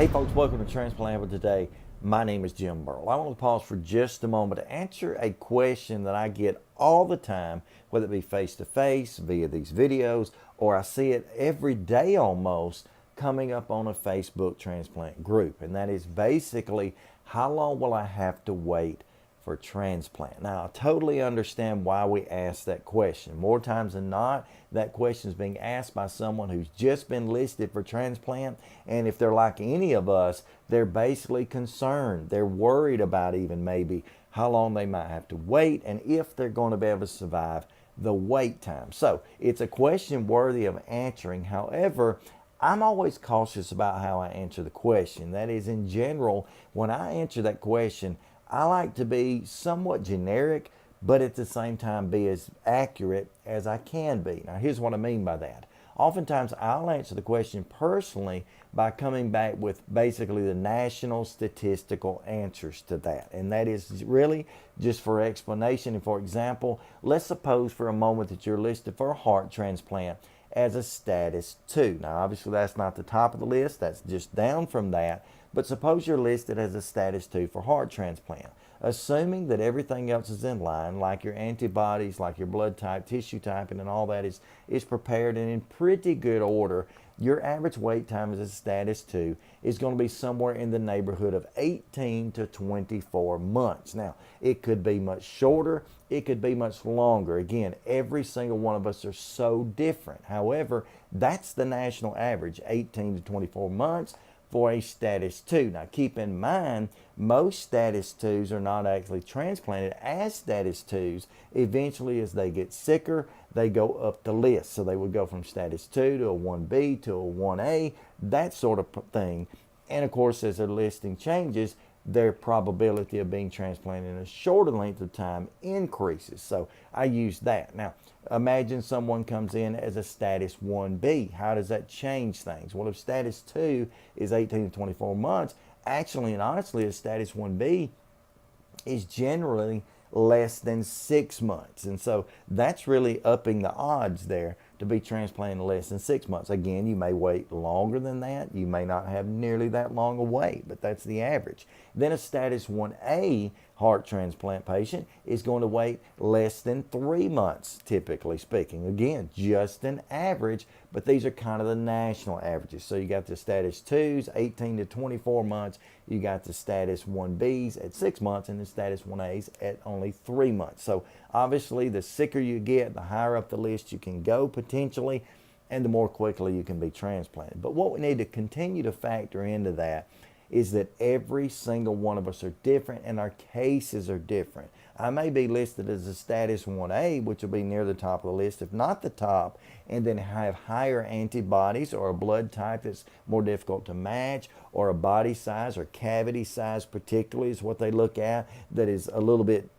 Hey folks, welcome to Transplant Helper today. My name is Jim Burl. I want to pause for just a moment to answer a question that I get all the time, whether it be face to face, via these videos, or I see it every day almost coming up on a Facebook transplant group. And that is basically, how long will I have to wait for transplant? Now, I totally understand why we ask that question. More times than not, that question is being asked by someone who's just been listed for transplant, and if they're like any of us, they're basically concerned. They're worried about even maybe how long they might have to wait and if they're going to be able to survive the wait time. So it's a question worthy of answering. However, I'm always cautious about how I answer the question. That is, in general, when I answer that question, I like to be somewhat generic, but at the same time be as accurate as I can be. Now, here's what I mean by that. Oftentimes, I'll answer the question personally by coming back with basically the national statistical answers to that. And that is really just for explanation. And for example, let's suppose for a moment that you're listed for a heart transplant as a status 2. Now, obviously, that's not the top of the list. That's just down from that. But suppose you're listed as a status 2 for heart transplant. Assuming that everything else is in line, like your antibodies, like your blood type, tissue typing, and all that is prepared and in pretty good order, your average wait time as a status 2 is going to be somewhere in the neighborhood of 18 to 24 months. Now, it could be much shorter, it could be much longer. Again, every single one of us are so different. However, that's the national average, 18 to 24 months for a status 2. Now, keep in mind, most status 2s are not actually transplanted as status 2s. Eventually, as they get sicker, they go up the list. So they would go from status 2 to a 1B to a 1A, that sort of thing. And of course, as their listing changes, their probability of being transplanted in a shorter length of time increases. So I use that. Now, imagine someone comes in as a status 1B. How does that change things? Well, if status 2 is 18 to 24 months, actually and honestly, a status 1B is generally less than 6 months. And so that's really upping the odds there to be transplanted in less than 6 months. Again, you may wait longer than that. You may not have nearly that long a wait, but that's the average. Then a status 1A heart transplant patient is going to wait less than 3 months, typically speaking. Again, just an average, but these are kind of the national averages. So you got the status 2s, 18 to 24 months. You got the status 1Bs at 6 months and the status 1As at only 3 months. So obviously, the sicker you get, the higher up the list you can go potentially, and the more quickly you can be transplanted. But what we need to continue to factor into that is that every single one of us are different and our cases are different. I may be listed as a status 1A, which will be near the top of the list, if not the top, and then have higher antibodies or a blood type that's more difficult to match, or a body size or cavity size particularly is what they look at, that is a little bit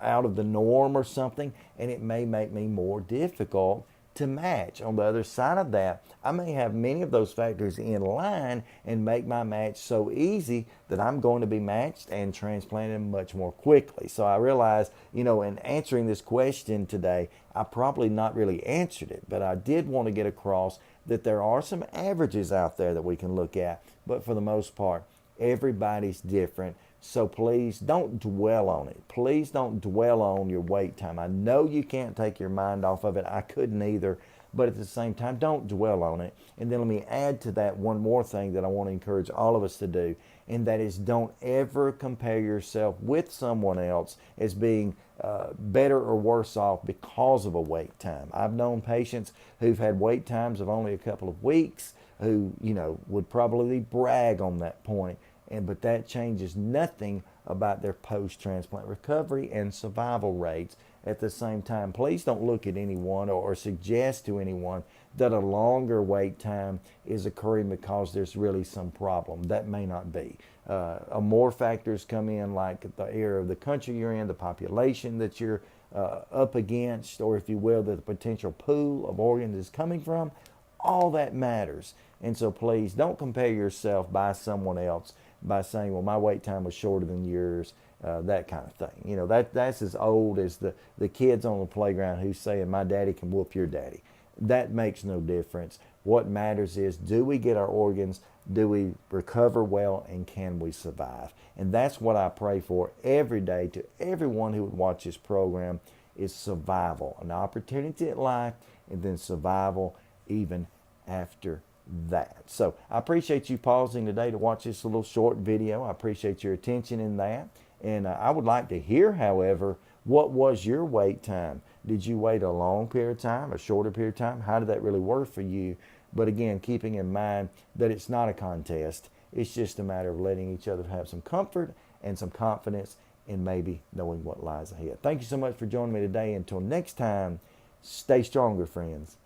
out of the norm or something, and it may make me more difficult to match. On the other side of that, I may have many of those factors in line and make my match so easy that I'm going to be matched and transplanted much more quickly. So I realize, in answering this question today, I probably not really answered it, but I did want to get across that there are some averages out there that we can look at, but for the most part, everybody's different. So please don't dwell on it. Please don't dwell on your wait time. I know you can't take your mind off of it. I couldn't either. But at the same time, don't dwell on it. And then let me add to that one more thing that I want to encourage all of us to do, and that is, don't ever compare yourself with someone else as being better or worse off because of a wait time. I've known patients who've had wait times of only a couple of weeks who, would probably brag on that point. But that changes nothing about their post-transplant recovery and survival rates. At the same time, please don't look at anyone or suggest to anyone that a longer wait time is occurring because there's really some problem. That may not be. More factors come in, like the area of the country you're in, the population that you're up against, or if you will, the potential pool of organs is coming from. All that matters. And so please don't compare yourself by someone else by saying, well, my wait time was shorter than yours, that kind of thing. That's as old as the kids on the playground who's saying, my daddy can whoop your daddy. That makes no difference. What matters is, do we get our organs do we recover well, and can we survive? And that's what I pray for every day to everyone who would watch this program, is survival, an opportunity at life, and then survival even after that. So I appreciate you pausing today to watch this little short video. I appreciate your attention in that. And I would like to hear, however, what was your wait time? Did you wait a long period of time, a shorter period of time? How did that really work for you? But again, keeping in mind that it's not a contest. It's just a matter of letting each other have some comfort and some confidence and maybe knowing what lies ahead. Thank you so much for joining me today. Until next time, stay stronger, friends.